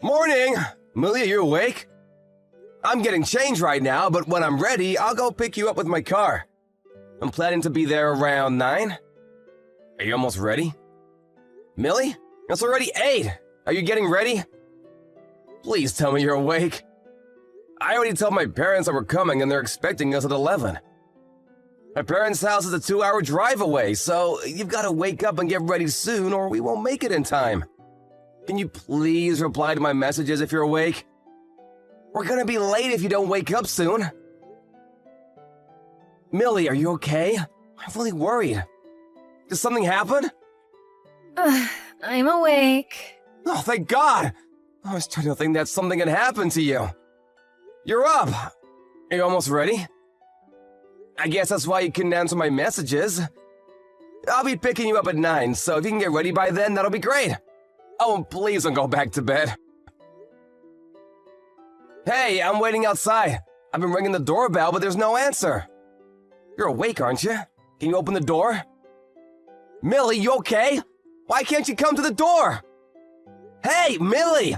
Morning! Millie, are you awake? I'm getting changed right now, but when I'm ready, I'll go pick you up with my car. I'm planning to be there around 9. Are you almost ready? Millie? It's already 8. Are you getting ready? Please tell me you're awake. I already told my parents that we're coming and they're expecting us at 11. My parents' house is a 2-hour drive away, so you've got to wake up and get ready soon or we won't make it in time. Can you please reply to my messages if you're awake? We're gonna be late if you don't wake up soon. Millie, are you okay? I'm really worried. Did something happen? I'm awake. Oh, thank God! I was starting to think that something had happened to you. You're up! Are you almost ready? I guess that's why you couldn't answer my messages. I'll be picking you up at 9, so if you can get ready by then, that'll be great. Oh, and please don't go back to bed. Hey, I'm waiting outside. I've been ringing the doorbell, but there's no answer. You're awake, aren't you? Can you open the door? Millie, you okay? Why can't you come to the door? Hey, Millie!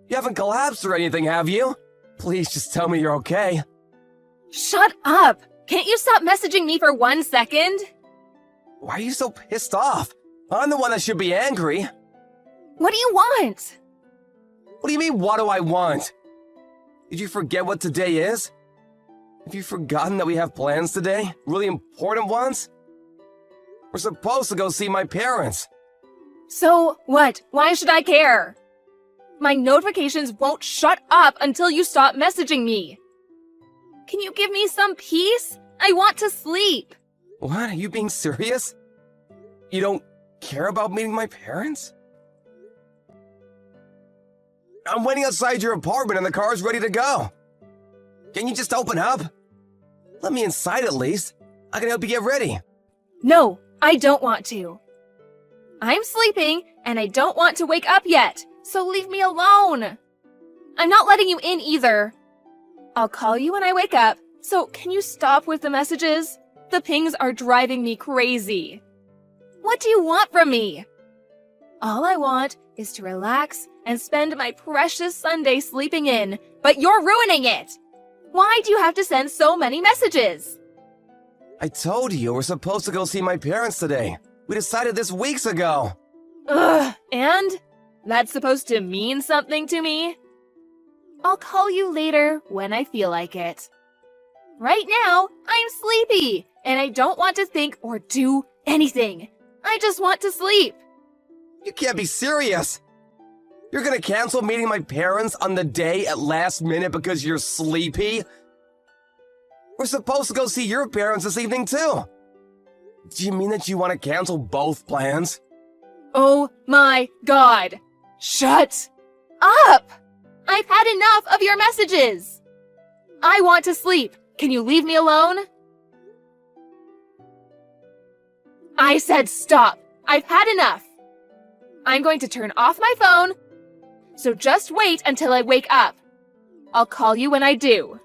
You haven't collapsed or anything, have you? Please just tell me you're okay. Shut up! Can't you stop messaging me for 1 second? Why are you so pissed off? I'm the one that should be angry. What do you want? What do you mean, what do I want? Did you forget what today is? Have you forgotten that we have plans today? Really important ones? We're supposed to go see my parents. So what? Why should I care? My notifications won't shut up until you stop messaging me. Can you give me some peace? I want to sleep. What? Are you being serious? You don't care about meeting my parents? I'm waiting outside your apartment and the car's ready to go. Can you just open up? Let me inside at least. I can help you get ready. No, I don't want to. I'm sleeping and I don't want to wake up yet, so leave me alone. I'm not letting you in either. I'll call you when I wake up, so can you stop with the messages? The pings are driving me crazy. What do you want from me? All I want is to relax and spend my precious Sunday sleeping in, but you're ruining it! Why do you have to send so many messages? I told you we're supposed to go see my parents today. We decided this weeks ago. Ugh, and? That's supposed to mean something to me? I'll call you later when I feel like it. Right now, I'm sleepy, and I don't want to think or do anything. I just want to sleep. You can't be serious. You're gonna cancel meeting my parents on the day at last minute because you're sleepy? We're supposed to go see your parents this evening too. Do you mean that you want to cancel both plans? Oh my God! Shut up! I've had enough of your messages! I want to sleep. Can you leave me alone? I said stop. I've had enough. I'm going to turn off my phone, so just wait until I wake up. I'll call you when I do.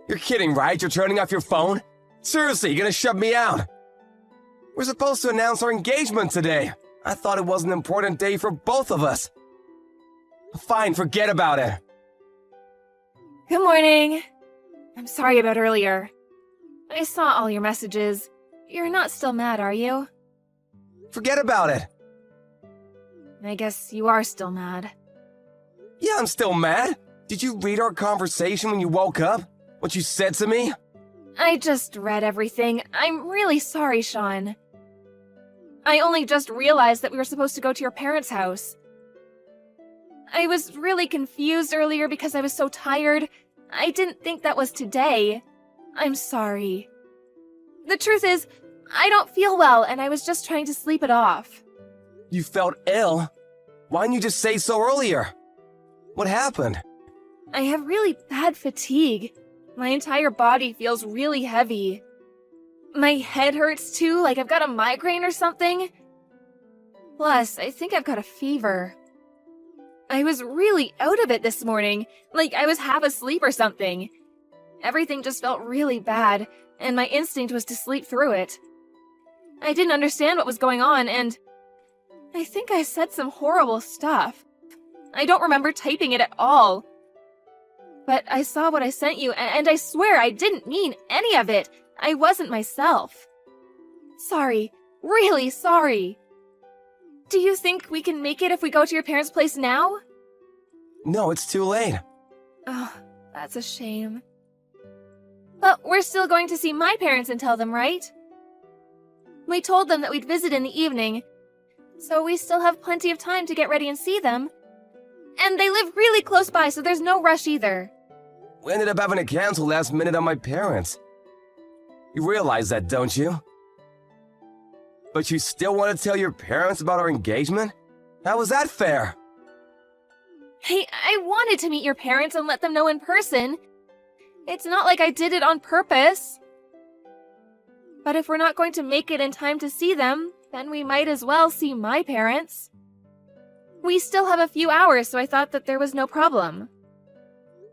You're kidding, right? You're turning off your phone? Seriously, you're gonna shut me out? We're supposed to announce our engagement today. I thought it was an important day for both of us. Fine, forget about it. Good morning. I'm sorry about earlier. I saw all your messages. You're not still mad, are you? Forget about it. I guess you are still mad. Yeah, I'm still mad. Did you read our conversation when you woke up? What you said to me? I just read everything. I'm really sorry, Sean. I only just realized that we were supposed to go to your parents' house. I was really confused earlier because I was so tired. I didn't think that was today. I'm sorry. The truth is, I don't feel well and I was just trying to sleep it off. You felt ill? Why didn't you just say so earlier? What happened? I have really bad fatigue. My entire body feels really heavy. My head hurts too, like I've got a migraine or something. Plus, I think I've got a fever. I was really out of it this morning, like I was half asleep or something. Everything just felt really bad, and my instinct was to sleep through it. I didn't understand what was going on, and I think I said some horrible stuff. I don't remember typing it at all. But I saw what I sent you, and I swear I didn't mean any of it. I wasn't myself. Sorry. Really sorry. Do you think we can make it if we go to your parents' place now? No, it's too late. Oh, that's a shame. But we're still going to see my parents and tell them, right? We told them that we'd visit in the evening, so we still have plenty of time to get ready and see them. And they live really close by, so there's no rush either. We ended up having to cancel last minute on my parents. You realize that, don't you? But you still want to tell your parents about our engagement? How was that fair? Hey, I wanted to meet your parents and let them know in person. It's not like I did it on purpose. But if we're not going to make it in time to see them, then we might as well see my parents. We still have a few hours, so I thought that there was no problem.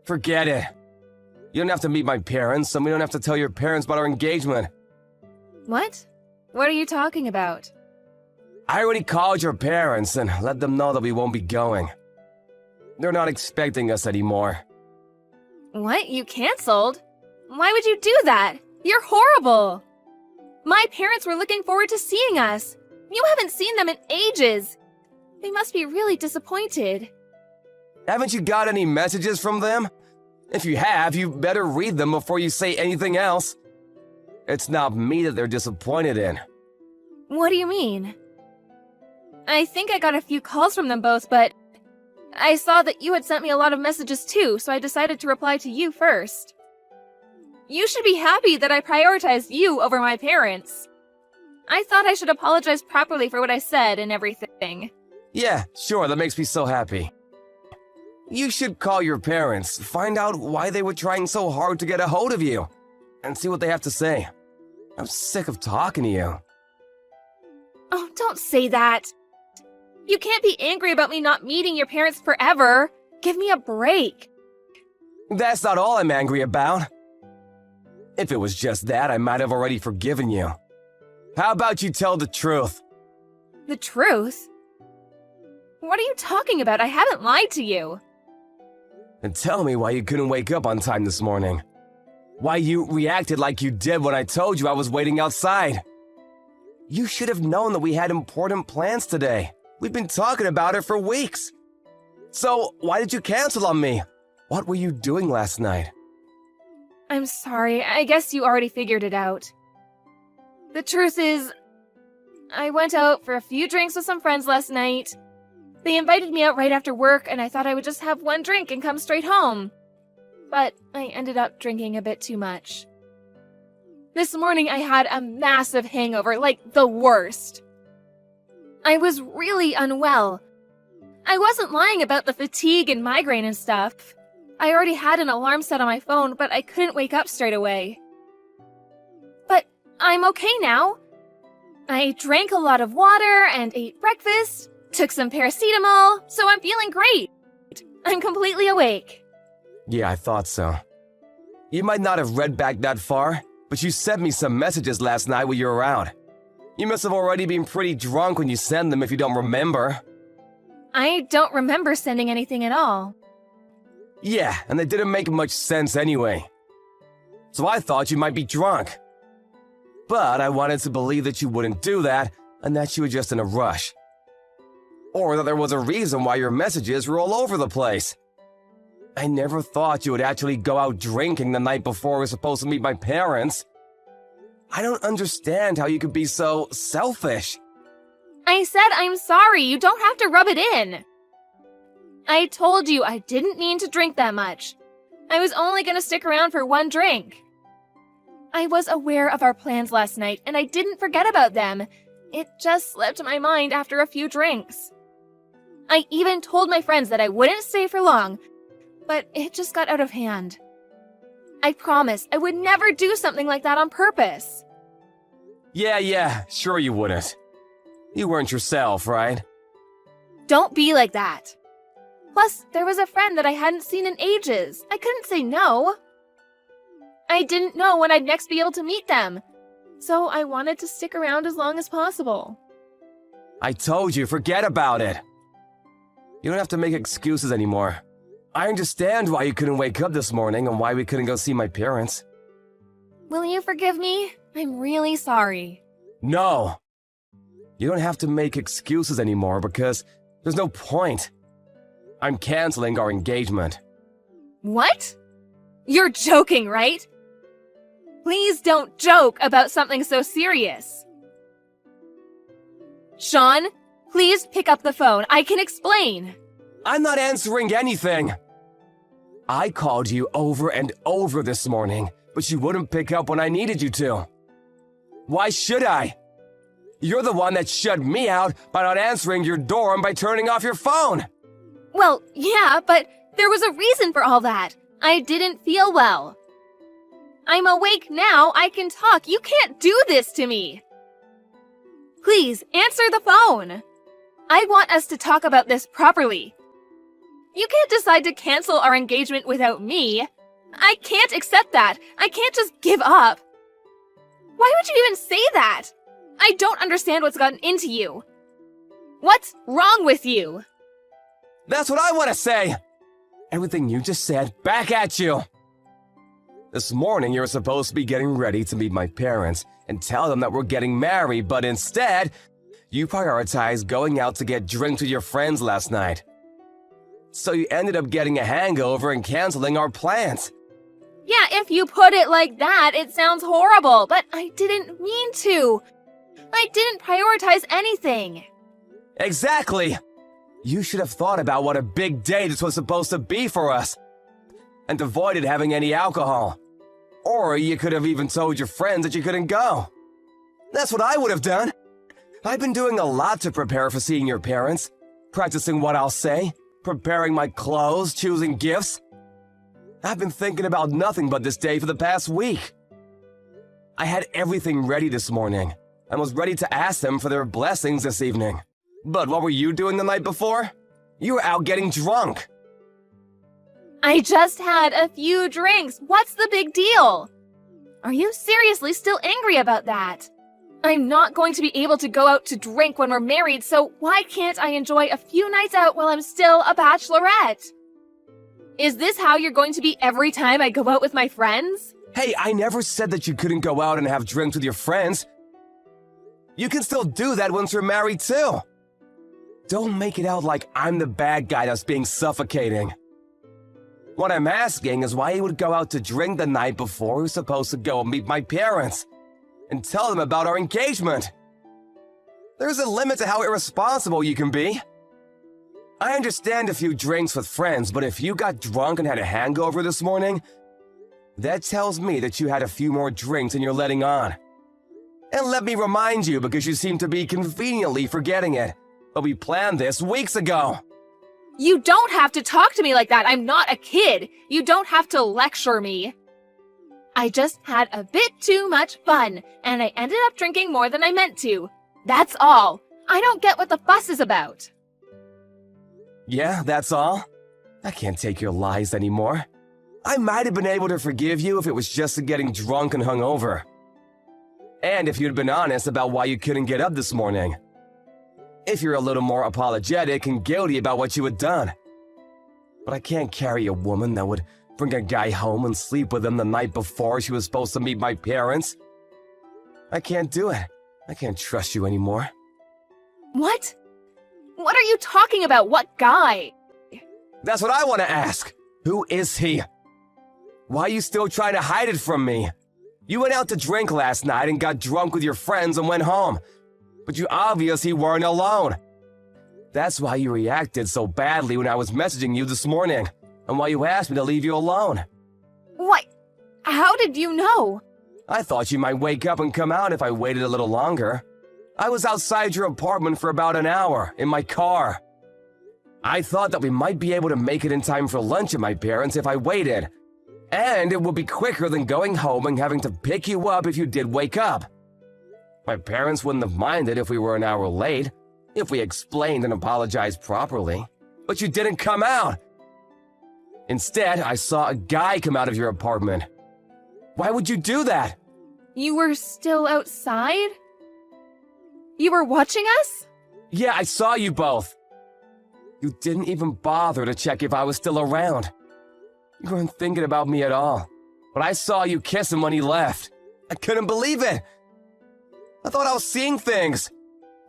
Forget it. You don't have to meet my parents, and we don't have to tell your parents about our engagement. What? What are you talking about? I already called your parents and let them know that we won't be going. They're not expecting us anymore. What? You canceled? Why would you do that? You're horrible! My parents were looking forward to seeing us. You haven't seen them in ages. They must be really disappointed. Haven't you got any messages from them? If you have, you better read them before you say anything else. It's not me that they're disappointed in. What do you mean? I think I got a few calls from them both, but I saw that you had sent me a lot of messages too, so I decided to reply to you first. You should be happy that I prioritized you over my parents. I thought I should apologize properly for what I said and everything. Yeah, sure, that makes me so happy. You should call your parents, find out why they were trying so hard to get a hold of you, and see what they have to say. I'm sick of talking to you. Oh, don't say that. You can't be angry about me not meeting your parents forever. Give me a break. That's not all I'm angry about. If it was just that, I might have already forgiven you. How about you tell the truth? The truth? What are you talking about? I haven't lied to you. And tell me why you couldn't wake up on time this morning. Why you reacted like you did when I told you I was waiting outside. You should have known that we had important plans today. We've been talking about it for weeks. So, why did you cancel on me? What were you doing last night? I'm sorry. I guess you already figured it out. The truth is, I went out for a few drinks with some friends last night. They invited me out right after work, and I thought I would just have one drink and come straight home. But I ended up drinking a bit too much. This morning I had a massive hangover, like the worst. I was really unwell. I wasn't lying about the fatigue and migraine and stuff. I already had an alarm set on my phone, but I couldn't wake up straight away. But I'm okay now. I drank a lot of water and ate breakfast, took some paracetamol, so I'm feeling great. I'm completely awake. Yeah, I thought so. You might not have read back that far, but you sent me some messages last night when you were out. You must have already been pretty drunk when you sent them if you don't remember. I don't remember sending anything at all. Yeah, and they didn't make much sense anyway. So I thought you might be drunk. But I wanted to believe that you wouldn't do that, and that you were just in a rush. Or that there was a reason why your messages were all over the place. I never thought you would actually go out drinking the night before we were supposed to meet my parents. I don't understand how you could be so selfish. I said I'm sorry. You don't have to rub it in. I told you I didn't mean to drink that much. I was only going to stick around for one drink. I was aware of our plans last night, and I didn't forget about them. It just slipped my mind after a few drinks. I even told my friends that I wouldn't stay for long, but it just got out of hand. I promised I would never do something like that on purpose. Yeah, sure you wouldn't. You weren't yourself, right? Don't be like that. Plus, there was a friend that I hadn't seen in ages. I couldn't say no. I didn't know when I'd next be able to meet them, so I wanted to stick around as long as possible. I told you, forget about it. You don't have to make excuses anymore. I understand why you couldn't wake up this morning and why we couldn't go see my parents. Will you forgive me? I'm really sorry. No! You don't have to make excuses anymore because there's no point. I'm canceling our engagement. What? You're joking, right? Please don't joke about something so serious. Sean, please pick up the phone. I can explain. I'm not answering anything. I called you over and over this morning, but you wouldn't pick up when I needed you to. Why should I? You're the one that shut me out by not answering your door and by turning off your phone. Well, yeah, but there was a reason for all that. I didn't feel well. I'm awake now. I can talk. You can't do this to me. Please, answer the phone. I want us to talk about this properly. You can't decide to cancel our engagement without me. I can't accept that. I can't just give up. Why would you even say that? I don't understand what's gotten into you. What's wrong with you? That's what I want to say. Everything you just said, back at you. This morning, you were supposed to be getting ready to meet my parents and tell them that we're getting married, but instead, you prioritized going out to get drinks with your friends last night. So you ended up getting a hangover and canceling our plans. Yeah, if you put it like that, it sounds horrible, but I didn't mean to. I didn't prioritize anything. Exactly. You should have thought about what a big day this was supposed to be for us and avoided having any alcohol. Or you could have even told your friends that you couldn't go. That's what I would have done. I've been doing a lot to prepare for seeing your parents, practicing what I'll say, preparing my clothes, choosing gifts. I've been thinking about nothing but this day for the past week. I had everything ready this morning and was ready to ask them for their blessings this evening. But what were you doing the night before? You were out getting drunk. I just had a few drinks. What's the big deal? Are you seriously still angry about that? I'm not going to be able to go out to drink when we're married, so why can't I enjoy a few nights out while I'm still a bachelorette? Is this how you're going to be every time I go out with my friends? Hey, I never said that you couldn't go out and have drinks with your friends. You can still do that once you're married too. Don't make it out like I'm the bad guy that's being suffocating. What I'm asking is why you would go out to drink the night before we were supposed to go meet my parents and tell them about our engagement. There's a limit to how irresponsible you can be. I understand a few drinks with friends, but if you got drunk and had a hangover this morning, that tells me that you had a few more drinks than you're letting on. And let me remind you, because you seem to be conveniently forgetting it, but we planned this weeks ago. You don't have to talk to me like that. I'm not a kid. You don't have to lecture me. I just had a bit too much fun, and I ended up drinking more than I meant to. That's all. I don't get what the fuss is about. Yeah, that's all? I can't take your lies anymore. I might have been able to forgive you if it was just getting drunk and hungover. And if you'd been honest about why you couldn't get up this morning. If you're a little more apologetic and guilty about what you had done. But I can't carry a woman that would bring a guy home and sleep with him the night before she was supposed to meet my parents. I can't do it. I can't trust you anymore. What? What are you talking about? What guy? That's what I want to ask. Who is he? Why are you still trying to hide it from me? You went out to drink last night and got drunk with your friends and went home. But you obviously weren't alone. That's why you reacted so badly when I was messaging you this morning, and why you asked me to leave you alone. What? How did you know? I thought you might wake up and come out if I waited a little longer. I was outside your apartment for about an hour, in my car. I thought that we might be able to make it in time for lunch at my parents' if I waited. And it would be quicker than going home and having to pick you up if you did wake up. My parents wouldn't have minded if we were an hour late, if we explained and apologized properly. But you didn't come out. Instead, I saw a guy come out of your apartment. Why would you do that? You were still outside? You were watching us? Yeah, I saw you both. You didn't even bother to check if I was still around. You weren't thinking about me at all. But I saw you kiss him when he left. I couldn't believe it. I thought I was seeing things.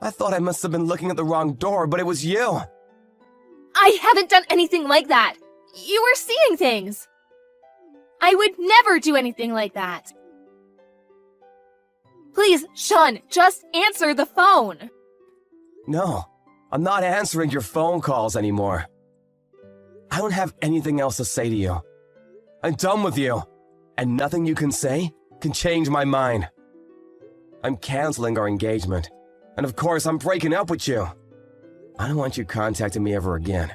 I thought I must have been looking at the wrong door, but it was you. I haven't done anything like that. You were seeing things. I would never do anything like that. Please, Sean, just answer the phone. No, I'm not answering your phone calls anymore. I don't have anything else to say to you. I'm done with you, and nothing you can say can change my mind. I'm canceling our engagement, and of course I'm breaking up with you. I don't want you contacting me ever again.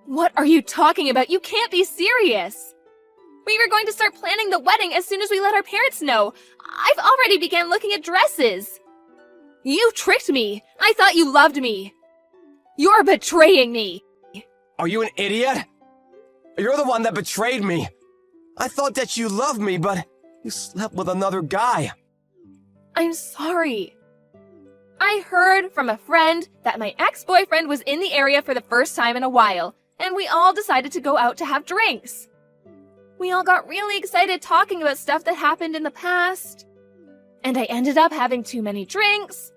What are you talking about? You can't be serious. We were going to start planning the wedding as soon as we let our parents know. I've already began looking at dresses. You tricked me. I thought you loved me. You're betraying me. Are you an idiot? You're the one that betrayed me. I thought that you loved me, but you slept with another guy. I'm sorry. I heard from a friend that my ex-boyfriend was in the area for the first time in a while, and we all decided to go out to have drinks. We all got really excited talking about stuff that happened in the past, and I ended up having too many drinks.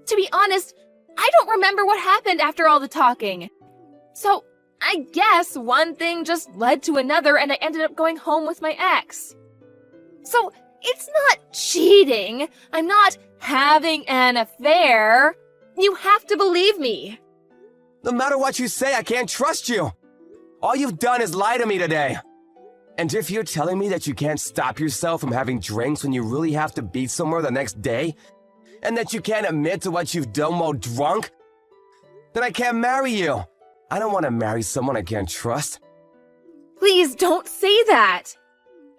To be honest, I don't remember what happened after all the talking. So, I guess one thing just led to another and I ended up going home with my ex. So, it's not cheating. I'm not having an affair. You have to believe me. No matter what you say, I can't trust you. All you've done is lie to me today. And if you're telling me that you can't stop yourself from having drinks when you really have to be somewhere the next day, and that you can't admit to what you've done while drunk, then I can't marry you. I don't want to marry someone I can't trust. Please don't say that.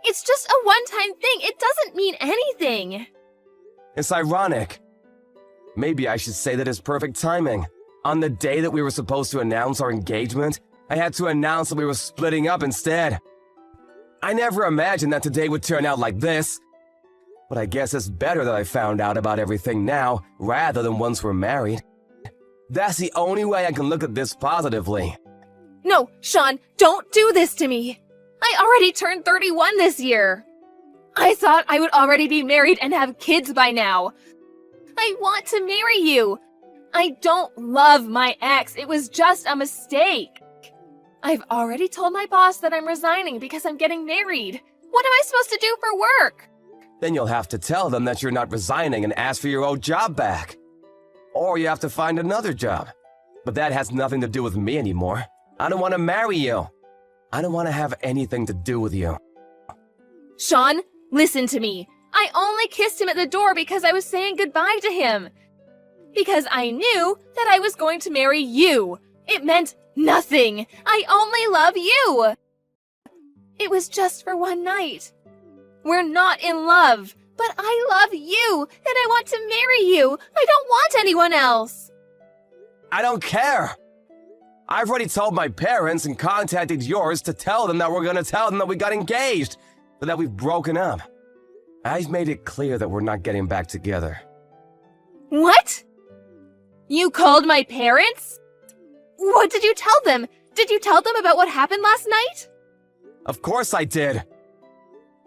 It's just a one-time thing. It doesn't mean anything. It's ironic. Maybe I should say that it's perfect timing. On the day that we were supposed to announce our engagement, I had to announce that we were splitting up instead. I never imagined that today would turn out like this. But I guess it's better that I found out about everything now, rather than once we're married. That's the only way I can look at this positively. No, Sean, don't do this to me. I already turned 31 this year. I thought I would already be married and have kids by now. I want to marry you. I don't love my ex. It was just a mistake. I've already told my boss that I'm resigning because I'm getting married. What am I supposed to do for work? Then you'll have to tell them that you're not resigning and ask for your old job back. Or you have to find another job. But that has nothing to do with me anymore. I don't want to marry you. I don't want to have anything to do with you. Sean, listen to me. I only kissed him at the door because I was saying goodbye to him. Because I knew that I was going to marry you. It meant nothing. I only love you. It was just for one night. We're not in love, but I love you, and I want to marry you. I don't want anyone else. I don't care. I've already told my parents and contacted yours to tell them that we're going to tell them that we got engaged, but that we've broken up. I've made it clear that we're not getting back together. What? You called my parents? What did you tell them? Did you tell them about what happened last night? Of course I did.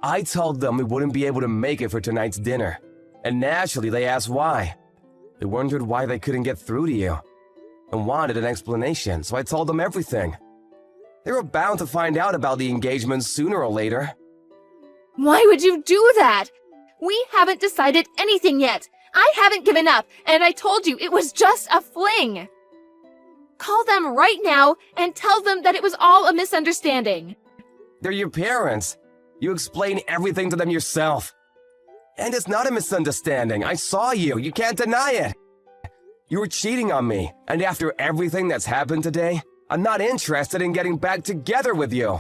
I told them we wouldn't be able to make it for tonight's dinner, and naturally they asked why. They wondered why they couldn't get through to you, and wanted an explanation, so I told them everything. They were bound to find out about the engagement sooner or later. Why would you do that? We haven't decided anything yet. I haven't given up, and I told you it was just a fling. Call them right now and tell them that it was all a misunderstanding. They're your parents. You explain everything to them yourself. And it's not a misunderstanding. I saw you. You can't deny it. You were cheating on me, and after everything that's happened today, I'm not interested in getting back together with you.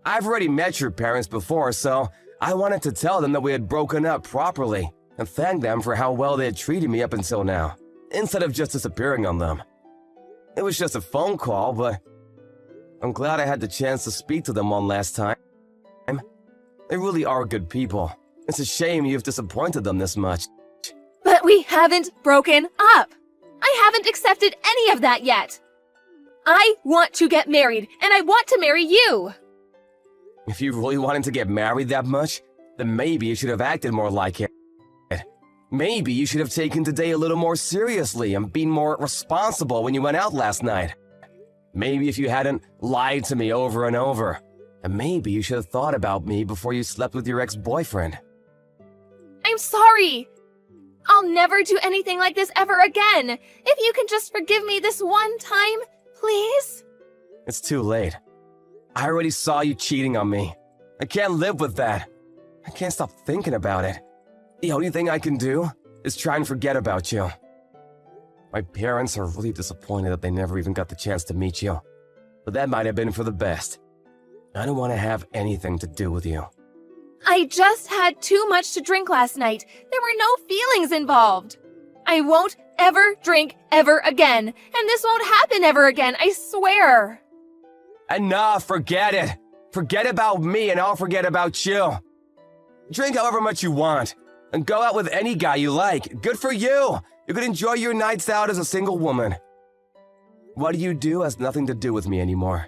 I've already met your parents before, so I wanted to tell them that we had broken up properly and thank them for how well they had treated me up until now, instead of just disappearing on them. It was just a phone call, but I'm glad I had the chance to speak to them one last time. They really are good people. It's a shame you've disappointed them this much. But we haven't broken up. I haven't haven't accepted any of that yet. I want to get married, and I want to marry you. If you really wanted to get married that much, then maybe you should have acted more like it. Maybe you should have taken today a little more seriously and been more responsible when you went out last night. Maybe if you hadn't lied to me over and over. And maybe you should have thought about me before you slept with your ex-boyfriend. I'm sorry. I'll never do anything like this ever again. If you can just forgive me this one time, please? It's too late. I already saw you cheating on me. I can't live with that. I can't stop thinking about it. The only thing I can do is try and forget about you. My parents are really disappointed that they never even got the chance to meet you. But that might have been for the best. I don't want to have anything to do with you. I just had too much to drink last night. There were no feelings involved. I won't ever drink ever again. And this won't happen ever again, I swear. Enough, forget it. Forget about me and I'll forget about you. Drink however much you want. And go out with any guy you like. Good for you. You can enjoy your nights out as a single woman. What you do has nothing to do with me anymore.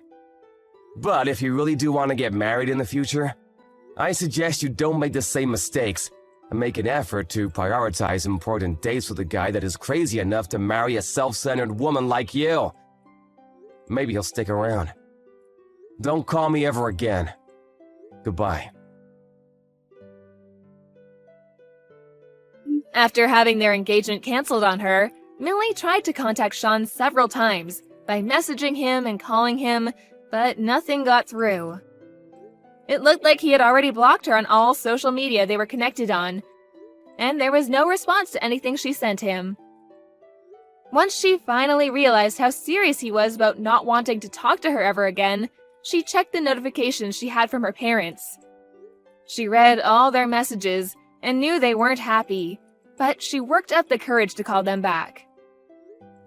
But if you really do want to get married in the future, I suggest you don't make the same mistakes and make an effort to prioritize important dates with a guy that is crazy enough to marry a self-centered woman like you. Maybe he'll stick around. Don't call me ever again. Goodbye. After having their engagement canceled on her, Millie tried to contact Sean several times by messaging him and calling him, but nothing got through. It looked like he had already blocked her on all social media they were connected on, and there was no response to anything she sent him. Once she finally realized how serious he was about not wanting to talk to her ever again, she checked the notifications she had from her parents. She read all their messages and knew they weren't happy, but she worked up the courage to call them back.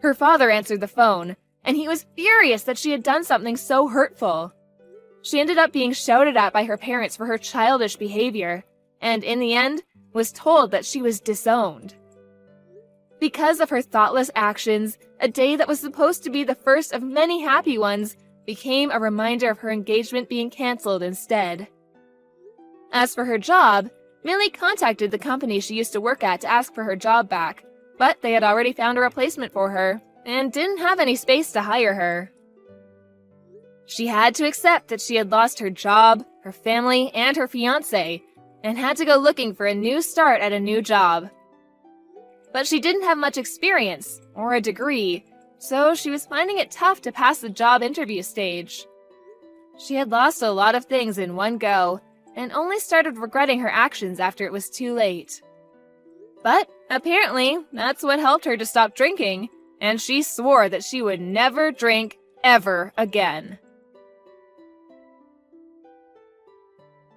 Her father answered the phone, and he was furious that she had done something so hurtful. She ended up being shouted at by her parents for her childish behavior, and in the end, was told that she was disowned. Because of her thoughtless actions, a day that was supposed to be the first of many happy ones became a reminder of her engagement being canceled instead. As for her job, Millie contacted the company she used to work at to ask for her job back, but they had already found a replacement for her and didn't have any space to hire her. She had to accept that she had lost her job, her family, and her fiancé, and had to go looking for a new start at a new job. But she didn't have much experience, or a degree, so she was finding it tough to pass the job interview stage. She had lost a lot of things in one go, and only started regretting her actions after it was too late. But apparently, that's what helped her to stop drinking, and she swore that she would never drink ever again.